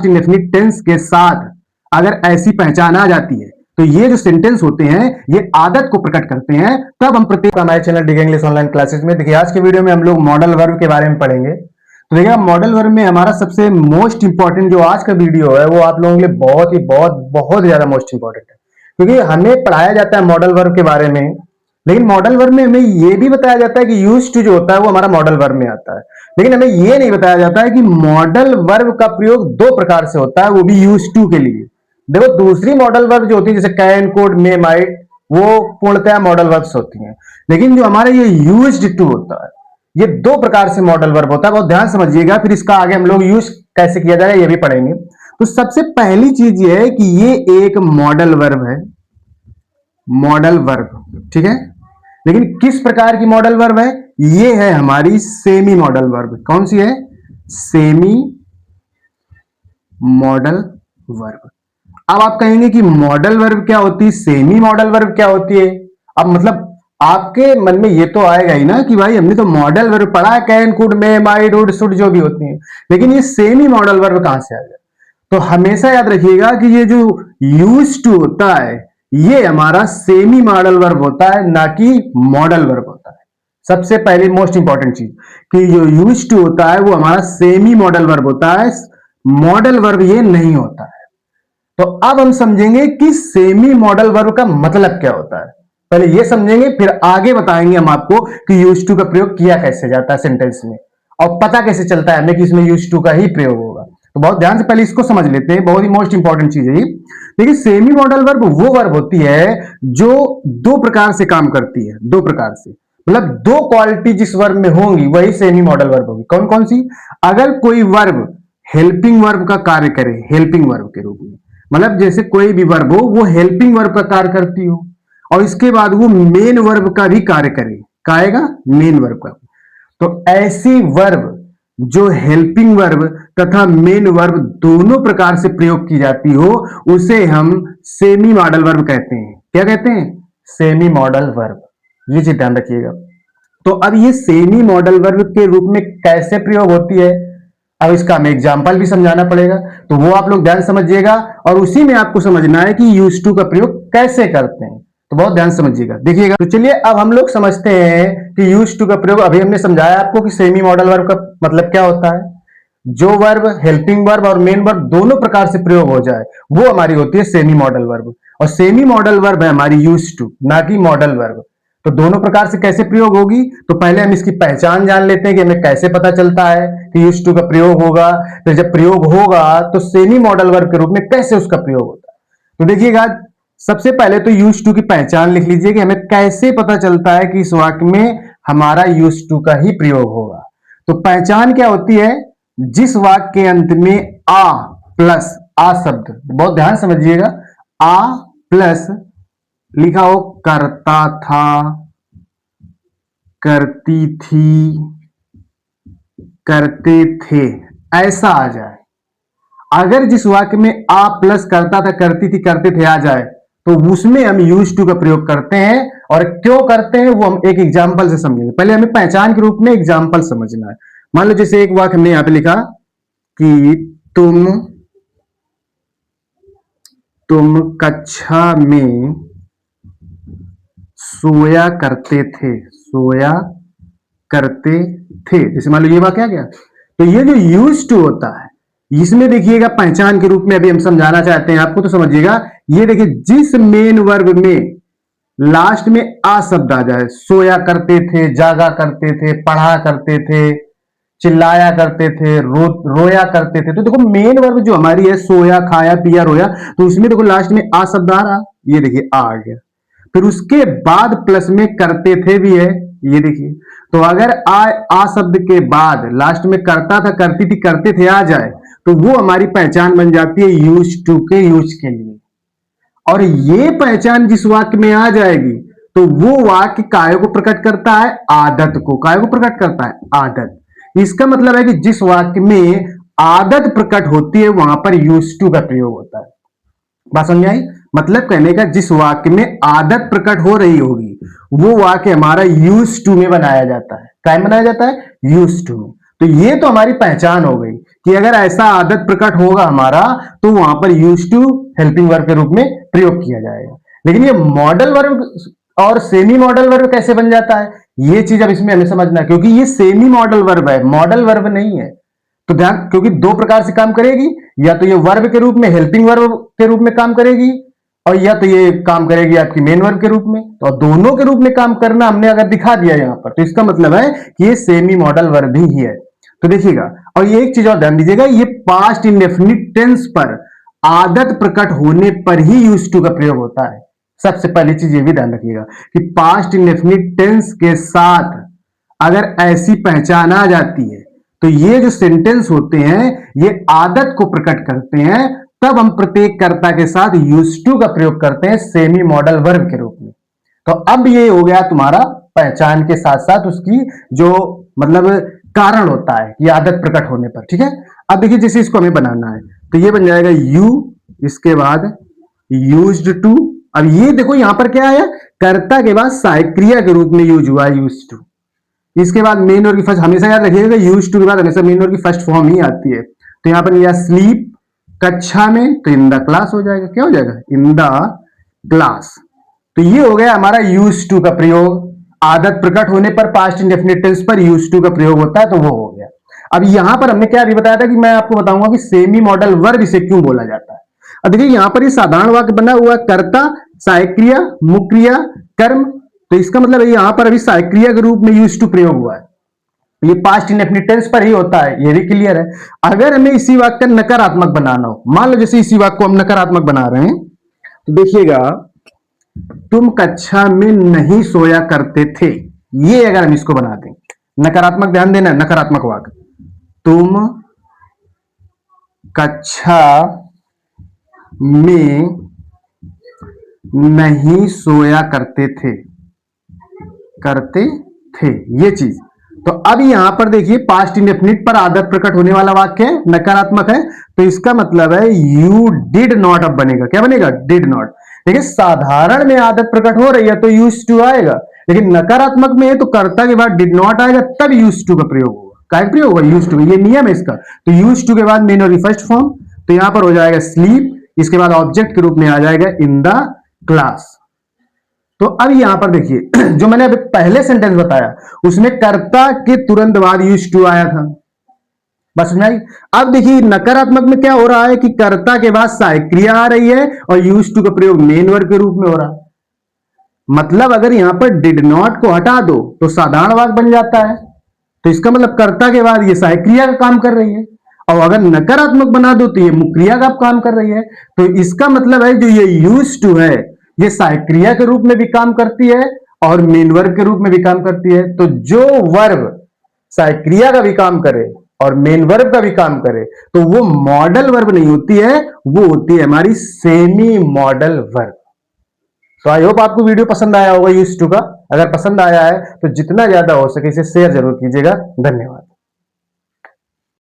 Past indefinite tense के साथ अगर ऐसी पहचान आ जाती है तो ये जो सेंटेंस होते हैं ये आदत को प्रकट करते हैं। तब हम प्रत्येक हमारे चैनल डिग इंग्लिश ऑनलाइन क्लासेस में देखिए आज के वीडियो में हम लोग मॉडल वर्ब के बारे में पढ़ेंगे। तो देखिए मॉडल वर्ब में हमारा सबसे मोस्ट इंपॉर्टेंट जो आज का वीडियो है वो आप लोगों के लिए बहुत ज्यादा मोस्ट इंपॉर्टेंट है, क्योंकि हमें पढ़ाया जाता है मॉडल वर्ब के बारे में, लेकिन मॉडल वर्ब में हमें यह भी बताया जाता है कि यूज टू जो होता है वो हमारा मॉडल वर्ब में आता है, लेकिन हमें यह नहीं बताया जाता है कि मॉडल वर्ब का प्रयोग दो प्रकार से होता है, वो भी यूज टू के लिए। देखो दूसरी मॉडल वर्ब जो होती है जैसे कैन, कुड, मे, माइट, वो पूर्णतः मॉडल वर्ब्स होती हैं, लेकिन जो हमारे ये यूज्ड टू होता है ये दो प्रकार से मॉडल वर्ब होता है। बहुत ध्यान समझिएगा, फिर इसका आगे हम लोग यूज कैसे किया जाएगा ये भी पढ़ेंगे। तो सबसे पहली चीज ये है कि ये एक मॉडल वर्ब है, मॉडल वर्ब, ठीक है। लेकिन किस प्रकार की मॉडल वर्ब है? ये है हमारी सेमी मॉडल वर्ब। कौन सी है? Semi modal verb. अब आप कहेंगे कि मॉडल वर्ब क्या होती है, सेमी मॉडल वर्ब क्या होती है? अब मतलब आपके मन में ये तो आएगा ही ना कि भाई हमने तो मॉडल वर्ब पढ़ा है, can, could, may, might, would, should जो भी होती है, लेकिन ये सेमी मॉडल वर्ब कहां से आ गया? तो हमेशा याद रखिएगा कि ये जो यूज टू होता है ये हमारा सेमी मॉडल वर्ब होता है, ना कि मॉडल वर्ब होता है। सबसे पहले मोस्ट इंपॉर्टेंट चीज कि जो यूज टू होता है वो हमारा सेमी मॉडल वर्ब होता है, मॉडल वर्ब ये नहीं होता है। तो अब हम समझेंगे कि सेमी मॉडल वर्ब का मतलब क्या होता है। पहले ये समझेंगे फिर आगे बताएंगे हम आपको कि यूज टू का प्रयोग किया कैसे जाता है सेंटेंस में, और पता कैसे चलता है हमें कि इसमें यूज टू का ही प्रयोग होगा। तो बहुत ध्यान से पहले इसको समझ लेते हैं, बहुत ही मोस्ट इंपॉर्टेंट चीज है ये। देखिए सेमी मॉडल वर्ब वो वर्ब होती है जो दो प्रकार से काम करती है, दो प्रकार से, मतलब दो क्वालिटी जिस वर्ब में होंगी वही सेमी मॉडल वर्ब होगी। कौन कौन सी? अगर कोई वर्ब हेल्पिंग वर्ब का कार्य करे, हेल्पिंग वर्ब के रूप में, मतलब जैसे कोई भी वर्ब हो वो हेल्पिंग वर्ब का कार्य करती हो और इसके बाद वो मेन वर्ब का भी कार्य करे, क्या आएगा? मेन वर्ब का। तो ऐसी वर्ब जो हेल्पिंग वर्ब तथा मेन वर्ब दोनों प्रकार से प्रयोग की जाती हो उसे हम सेमी मॉडल वर्ब कहते हैं। क्या कहते हैं? Semi modal verb. ये चीज ध्यान रखिएगा। तो अब ये सेमी मॉडल वर्ब के रूप में कैसे प्रयोग होती है, अब इसका हमें एग्जाम्पल भी समझाना पड़ेगा, तो वो आप लोग ध्यान समझिएगा और उसी में आपको समझना है कि यूज टू का प्रयोग कैसे करते हैं। तो बहुत ध्यान समझिएगा, देखिएगा। तो चलिए अब हम लोग समझते हैं कि यूज टू का प्रयोग। अभी हमने समझाया आपको कि सेमी मॉडल वर्ब का मतलब क्या होता है। जो वर्ब हेल्पिंग वर्ब और मेन वर्ब दोनों प्रकार से प्रयोग हो जाए वो हमारी होती है सेमी मॉडल वर्ब, और सेमी मॉडल वर्ब है हमारी यूज टू, ना कि मॉडल वर्ब। तो दोनों प्रकार से कैसे प्रयोग होगी, तो पहले हम इसकी पहचान जान लेते हैं कि हमें कैसे पता चलता है कि यूज टू का प्रयोग होगा। तो जब प्रयोग होगा तो सेमी मॉडल वर्ब के रूप में कैसे उसका प्रयोग होता है। तो देखिएगा सबसे पहले तो यूज टू की पहचान लिख लीजिए कि हमें कैसे पता चलता है कि इस वाक्य में हमारा यूज टू का ही प्रयोग होगा। तो पहचान क्या होती है? जिस वाक्य के अंत में आ प्लस आ शब्द, बहुत ध्यान समझिएगा, आ प्लस लिखा हो करता था, करती थी, करते थे, ऐसा आ जाए। अगर जिस वाक्य में आ प्लस करता था, करती थी, करते थे आ जाए तो उसमें हम यूज टू का प्रयोग करते हैं। और क्यों करते हैं वो हम एक एग्जाम्पल से समझेंगे। पहले हमें पहचान के रूप में एग्जाम्पल समझना है। मान लो जैसे एक वाक्य हमने यहां पे लिखा कि तुम कक्षा में सोया करते थे, सोया करते थे, जैसे मान लो ये वाक्य आ गया। तो ये जो यूज टू होता है इसमें देखिएगा पहचान के रूप में अभी हम समझाना चाहते हैं आपको, तो समझिएगा। ये देखिए जिस मेन वर्ब में लास्ट में आ शब्द आ जाए, सोया करते थे, जागा करते थे, पढ़ा करते थे, चिल्लाया करते थे, रोया करते थे, तो देखो मेन वर्ब जो हमारी है सोया, खाया, पिया, रोया, तो उसमें देखो लास्ट में आ शब्द आ रहा, ये देखिए आ गया। फिर उसके बाद प्लस में करते थे भी है, ये देखिए। तो अगर आ शब्द के बाद लास्ट में करता था, करती थी, करते थे आ जाए तो वो हमारी पहचान बन जाती है यूज टू के यूज के लिए। और ये पहचान जिस वाक्य में आ जाएगी तो वो वाक्य काय को प्रकट करता है? आदत को। काय को प्रकट करता है? आदत। इसका मतलब है कि जिस वाक्य में आदत प्रकट होती है वहां पर यूज टू का प्रयोग होता है। बात समझ आई? मतलब कहने का जिस वाक्य में आदत प्रकट हो रही होगी वो वाक्य हमारा यूज टू में बनाया जाता है। क्या बनाया जाता है? यूज टू में। तो ये तो हमारी पहचान हो गई कि अगर ऐसा आदत प्रकट होगा हमारा तो वहां पर यूज टू हेल्पिंग वर्ब के रूप में प्रयोग किया जाएगा। लेकिन ये मॉडल वर्ब और सेमी मॉडल वर्ब कैसे बन जाता है, ये चीज अब इसमें हमें समझना है, क्योंकि ये सेमी मॉडल वर्ब है, मॉडल वर्ब नहीं है। तो ध्यान, क्योंकि दो प्रकार से काम करेगी, या तो ये वर्ब के रूप में हेल्पिंग वर्ब के रूप में काम करेगी, और या तो ये काम करेगी आपकी मेन वर्ब के रूप में। तो दोनों के रूप में काम करना हमने अगर दिखा दिया यहां पर, तो इसका मतलब है कि ये सेमी मॉडल वर्ब ही है। तो देखिएगा, और ये एक चीज और ध्यान दीजिएगा, ये पास्ट इंडेफिनिट टेंस पर आदत प्रकट होने पर ही यूज टू का प्रयोग होता है। सबसे पहली चीज ये भी ध्यान रखिएगा कि पास्ट इंडेफिनिट टेंस के साथ अगर ऐसी पहचान आ जाती है तो ये जो सेंटेंस होते हैं ये आदत को प्रकट करते हैं, तब हम प्रत्येक कर्ता के साथ यूज टू का प्रयोग करते हैं सेमी मॉडल वर्ब के रूप में। तो अब ये हो गया तुम्हारा पहचान के साथ साथ उसकी जो मतलब कारण होता है कि आदत प्रकट होने पर। ठीक है, अब देखिए जैसे इसको हमें बनाना है तो ये बन जाएगा यू, इसके बाद यूज्ड टू। अब ये देखो यहां पर क्या आया, कर्ता के बाद सहायक क्रिया के रूप में यूज हुआ यूज टू। इसके बाद मेन वर्ब की फर्स्ट, हमेशा याद रखिएगा यूज टू के बाद हमेशा मेन वर्ब की फर्स्ट फॉर्म ही आती है। तो यहां पर यह स्लीप कक्षा में, तो इन द क्लास हो जाएगा। क्या हो जाएगा, इन द क्लास। तो ये हो गया हमारा यूज टू का प्रयोग। आदत प्रकट होने पर पास्ट इंडेफिनिट टेंस पर यूज टू का प्रयोग होता है, तो वो हो गया। अब यहां पर हमने क्या अभी बताया था कि मैं आपको बताऊंगा कि सेमी मॉडल वर्ब इसे क्यों बोला जाता है। अब देखिए यहां पर ये साधारण वाक्य बना हुआ, कर्ता, सहायक क्रिया, मुख्य क्रिया, कर्म। तो इसका मतलब है यहां पर अभी सहायक क्रिया के रूप में यूज टू प्रयोग हुआ है, ये पास्ट इंडेफिनिट टेंस पर ही होता है, ये भी क्लियर है। अगर हमें इसी वाक्य का नकारात्मक बनाना हो, मान लो जैसे इसी वाक्य को हम नकारात्मक बना रहे हैं, तो देखिएगा तुम कक्षा में नहीं सोया करते थे, ये अगर हम इसको बना दें नकारात्मक, ध्यान देना नकारात्मक वाक्य, तुम कक्षा में नहीं सोया करते थे, करते थे, ये चीज। तो अब यहां पर देखिए पास्ट इंडेफिनिट पर आदत प्रकट होने वाला वाक्य है, नकारात्मक है, तो इसका मतलब है यू डिड नॉट। अब बनेगा क्या, बनेगा डिड नॉट। देखिए साधारण में आदत प्रकट हो रही है तो यूज टू आएगा, लेकिन नकारात्मक में है तो कर्ता के बाद डिड नॉट आएगा, तब यूज टू का प्रयोग होगा। क्या प्रयोग होगा, यूज टू, ये नियम है इसका। तो यूज टू के बाद मेन और फर्स्ट फॉर्म, तो यहां पर हो जाएगा स्लीप, इसके बाद ऑब्जेक्ट के रूप में आ जाएगा इन द क्लास। तो अब यहां पर देखिए जो मैंने अभी पहले सेंटेंस बताया उसमें कर्ता के तुरंत बाद यूज टू आया था, बस नहीं। अब देखिए नकारात्मक में क्या हो रहा है कि कर्ता के बाद सहायक क्रिया आ रही है और यूज टू का प्रयोग मेन वर्ब के रूप में हो रहा है। मतलब अगर यहां पर डिड नॉट को हटा दो तो साधारण वाक्य बन जाता है, तो इसका मतलब कर्ता के बाद ये सहायक क्रिया का काम कर रही है, और अगर नकारात्मक बना दो तो ये मुख्य क्रिया का काम कर रही है। तो इसका मतलब है जो ये यूज टू है ये सहायक क्रिया के रूप में भी काम करती है और मेन वर्ब के रूप में भी काम करती है। तो जो वर्ब सहायक क्रिया का भी काम करे और मेन वर्ब का भी काम करे तो वो मॉडल वर्ब नहीं होती है, वो होती है हमारी सेमी मॉडल वर्ब। तो आई होप आपको वीडियो पसंद आया होगा यूज टू का। अगर पसंद आया है तो जितना ज्यादा हो सके इसे शेयर जरूर कीजिएगा। धन्यवाद।